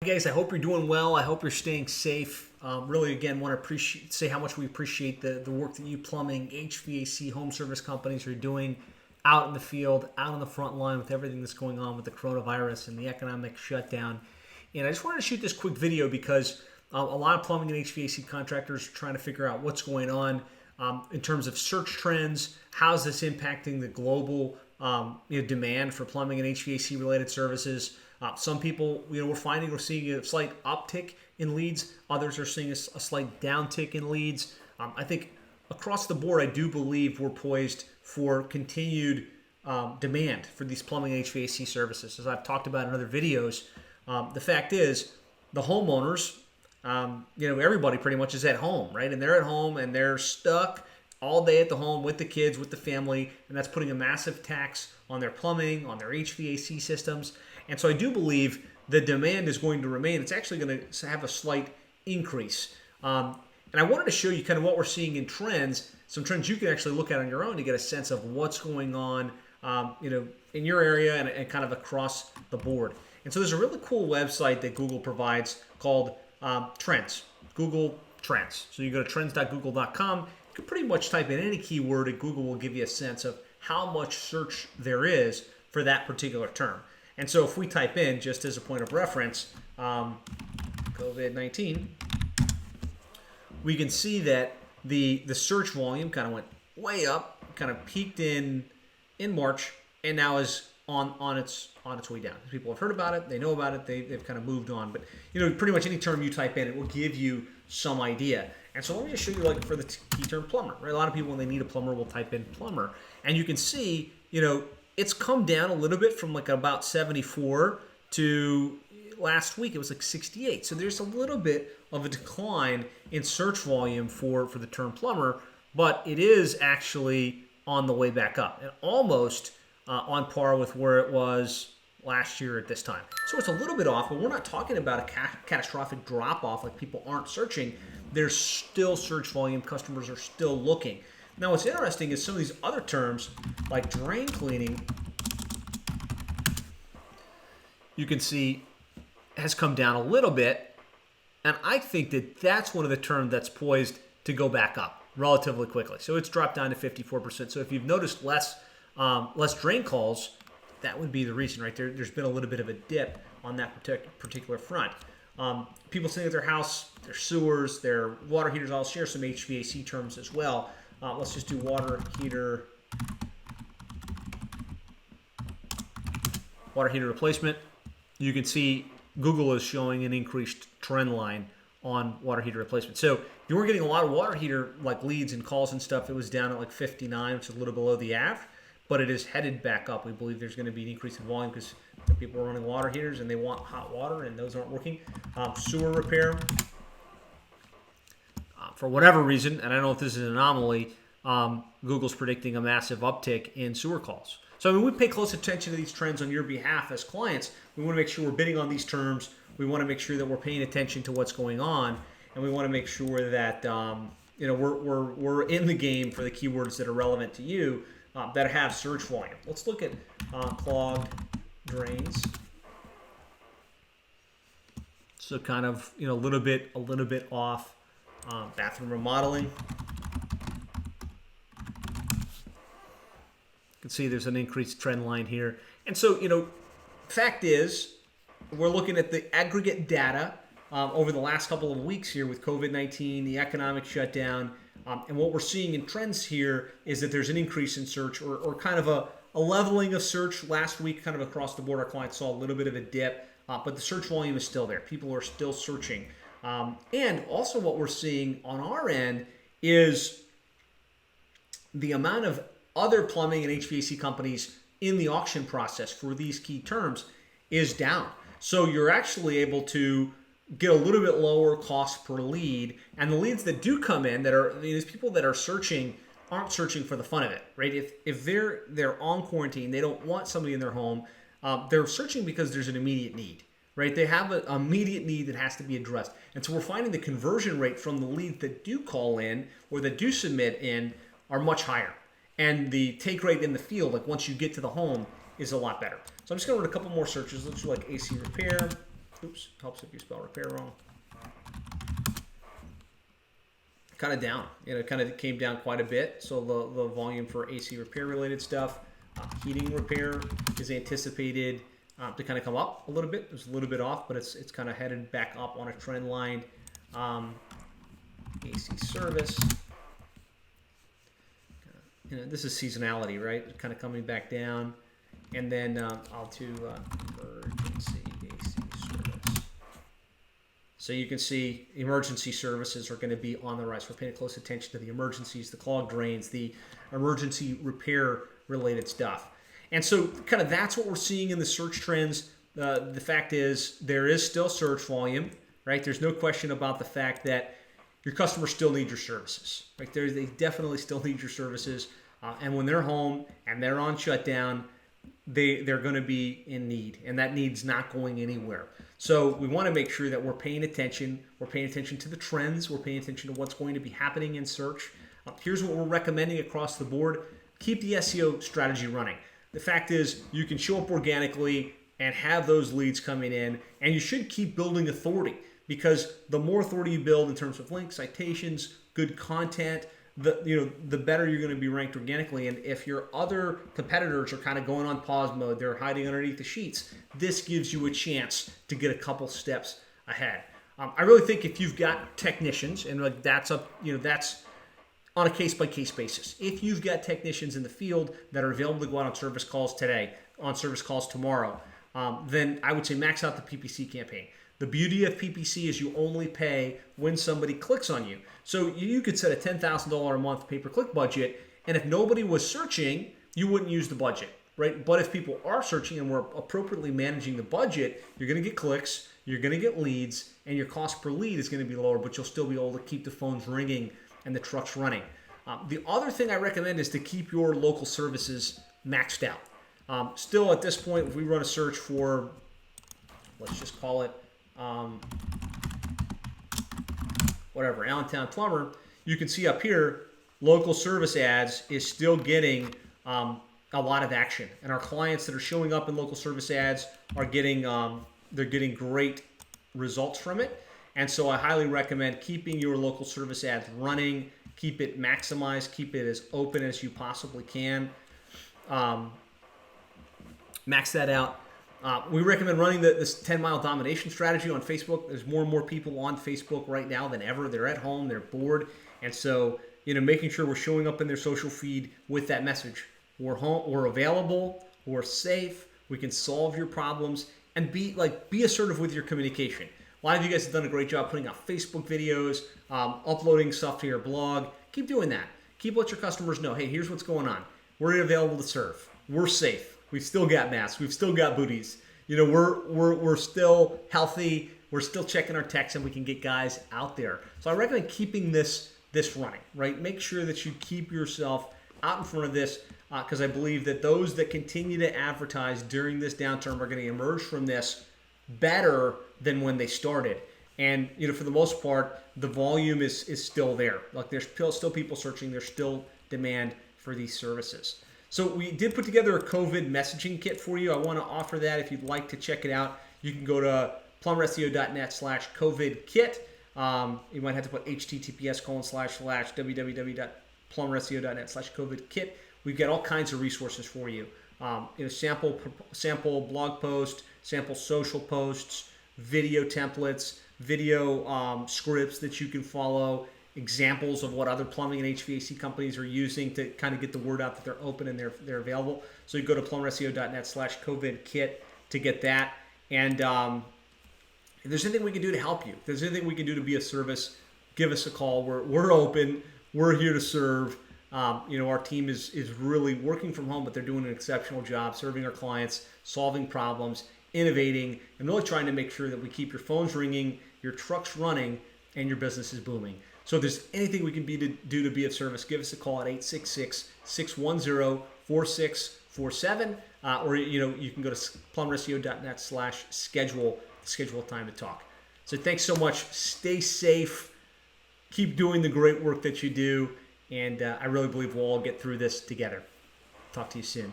guys, I hope you're doing well. I hope you're staying safe. Really, again, want to say how much we appreciate the work that you plumbing, HVAC, home service companies are doing out in the field, out on the front line with everything that's going on with the coronavirus and the economic shutdown. And I just wanted to shoot this quick video because a lot of plumbing and HVAC contractors are trying to figure out what's going on in terms of search trends. How's this impacting the global demand for plumbing and HVAC related services? Some people, we're seeing a slight uptick in leads. Others are seeing a slight downtick in leads. I think across the board, I do believe we're poised for continued demand for these plumbing and HVAC services. As I've talked about in other videos, the fact is the homeowners, everybody pretty much is at home, right? And they're at home and they're stuck all day at the home with the kids, with the family, and that's putting a massive tax on their plumbing, on their HVAC systems. And so I do believe the demand is going to remain. It's actually going to have a slight increase. And I wanted to show you kind of what we're seeing in trends, some trends you can actually look at on your own to get a sense of what's going on, in your area and kind of across the board. And so there's a really cool website that Google provides called Trends, Google Trends. So you go to trends.google.com. You can pretty much type in any keyword and Google will give you a sense of how much search there is for that particular term. And so if we type in, just as a point of reference, COVID-19, we can see that the search volume kind of went way up, kind of peaked in March, and now is on its way down. People have heard about it, they know about it, they've kind of moved on. But pretty much any term you type in, it will give you some idea. And so let me just show you, like for the key term plumber, right? A lot of people when they need a plumber will type in plumber, and you can see, it's come down a little bit from like about 74 to last week it was like 68. So there's a little bit of a decline in search volume for the term plumber, but it is actually on the way back up and almost on par with where it was last year at this time. So it's a little bit off, but we're not talking about a catastrophic drop off like people aren't searching. There's still search volume. Customers are still looking. Now, what's interesting is some of these other terms, like drain cleaning, you can see has come down a little bit. And I think that that's one of the terms that's poised to go back up relatively quickly. So it's dropped down to 54%. So if you've noticed less drain calls, that would be the reason, right? There's been a little bit of a dip on that particular front. People sitting at their house, their sewers, their water heaters. I'll share some HVAC terms as well. Let's just do water heater replacement. You can see Google is showing an increased trend line on water heater replacement. So you were getting a lot of water heater like leads and calls and stuff. It was down at like 59, which is a little below the average, but it is headed back up. We believe there's going to be an increase in volume because people are running water heaters and they want hot water and those aren't working. Sewer repair. For whatever reason, and I don't know if this is an anomaly, Google's predicting a massive uptick in sewer calls. So we pay close attention to these trends on your behalf as clients. We want to make sure we're bidding on these terms. We want to make sure that we're paying attention to what's going on, and we want to make sure that we're in the game for the keywords that are relevant to you that have search volume. Let's look at clogged drains. So kind of a little bit off. Bathroom remodeling. You can see there's an increased trend line here. And so, fact is, we're looking at the aggregate data over the last couple of weeks here with COVID-19, the economic shutdown. And what we're seeing in trends here is that there's an increase in search or kind of a leveling of search. Last week, kind of across the board, our clients saw a little bit of a dip, but the search volume is still there. People are still searching. And also what we're seeing on our end is the amount of other plumbing and HVAC companies in the auction process for these key terms is down. So you're actually able to get a little bit lower cost per lead. And the leads that do come in that are these people that are searching aren't searching for the fun of it, right? If they're on quarantine, they don't want somebody in their home, they're searching because there's an immediate need. Right? They have an immediate need that has to be addressed. And so we're finding the conversion rate from the leads that do call in or that do submit in are much higher. And the take rate in the field, like once you get to the home, is a lot better. So I'm just going to run a couple more searches. Let's do like AC repair. Oops, helps if you spell repair wrong. Kind of down. Kind of came down quite a bit. So the volume for AC repair related stuff, heating repair is anticipated to kind of come up a little bit. It was a little bit off, but it's kind of headed back up on a trend line. AC service. This is seasonality, right? Kind of coming back down. And then I'll do emergency AC service. So you can see emergency services are going to be on the rise. We're paying close attention to the emergencies, the clogged drains, the emergency repair related stuff. And so kind of that's what we're seeing in the search trends. The fact is there is still search volume, right? There's no question about the fact that your customers still need your services, right? They definitely still need your services. And when they're home and they're on shutdown, they're going to be in need, and that need's not going anywhere. So we want to make sure that we're paying attention. We're paying attention to the trends. We're paying attention to what's going to be happening in search. Here's what we're recommending across the board. Keep the SEO strategy running. The fact is you can show up organically and have those leads coming in, and you should keep building authority, because the more authority you build in terms of links, citations, good content, the better you're going to be ranked organically. And if your other competitors are kind of going on pause mode, they're hiding underneath the sheets, this gives you a chance to get a couple steps ahead. I really think if you've got technicians, and that's on a case-by-case basis. If you've got technicians in the field that are available to go out on service calls today, on service calls tomorrow, then I would say max out the PPC campaign. The beauty of PPC is you only pay when somebody clicks on you. So you could set a $10,000 a month pay-per-click budget, and if nobody was searching, you wouldn't use the budget, right? But if people are searching and we're appropriately managing the budget, you're going to get clicks, you're going to get leads, and your cost per lead is going to be lower, but you'll still be able to keep the phones ringing and the trucks running. The other thing I recommend is to keep your local services maxed out. Still at this point, if we run a search for, let's just call it, whatever, Allentown Plumber, you can see up here, local service ads is still getting a lot of action. And our clients that are showing up in local service ads are getting, they're getting great results from it. And so I highly recommend keeping your local service ads running, keep it maximized, keep it as open as you possibly can. Max that out. We recommend running this 10-mile domination strategy on Facebook. There's more and more people on Facebook right now than ever. They're at home, they're bored. And so, making sure we're showing up in their social feed with that message. We're home, we're available, we're safe, we can solve your problems, and be assertive with your communication. A lot of you guys have done a great job putting out Facebook videos, uploading stuff to your blog. Keep doing that. Keep letting your customers know, hey, here's what's going on. We're available to serve. We're safe. We've still got masks. We've still got booties. We're still healthy. We're still checking our texts, and we can get guys out there. So I recommend keeping this running, right? Make sure that you keep yourself out in front of this, because I believe that those that continue to advertise during this downturn are going to emerge from this better than when they started. And for the most part, the volume is still there. Like there's still people searching. There's still demand for these services. So we did put together a COVID messaging kit for you. I want to offer that. If you'd like to check it out, you can go to plumberseo.net/COVID kit. You might have to put https://www.plumberseo.net/COVID kit. We've got all kinds of resources for you. Sample blog posts, sample social posts, video templates, video scripts that you can follow, examples of what other plumbing and HVAC companies are using to kind of get the word out that they're open and they're available. So you go to plumberseo.net/COVID kit to get that. And if there's anything we can do to help you, if there's anything we can do to be of service, give us a call. We're open. We're here to serve. Our team is really working from home, but they're doing an exceptional job serving our clients, solving problems, innovating, and really trying to make sure that we keep your phones ringing, your trucks running, and your business is booming. So if there's anything we can do to be of service, give us a call at 866-610-4647, or you can go to plumberseo.net/schedule to schedule a time to talk. So thanks so much. Stay safe. Keep doing the great work that you do, and I really believe we'll all get through this together. Talk to you soon.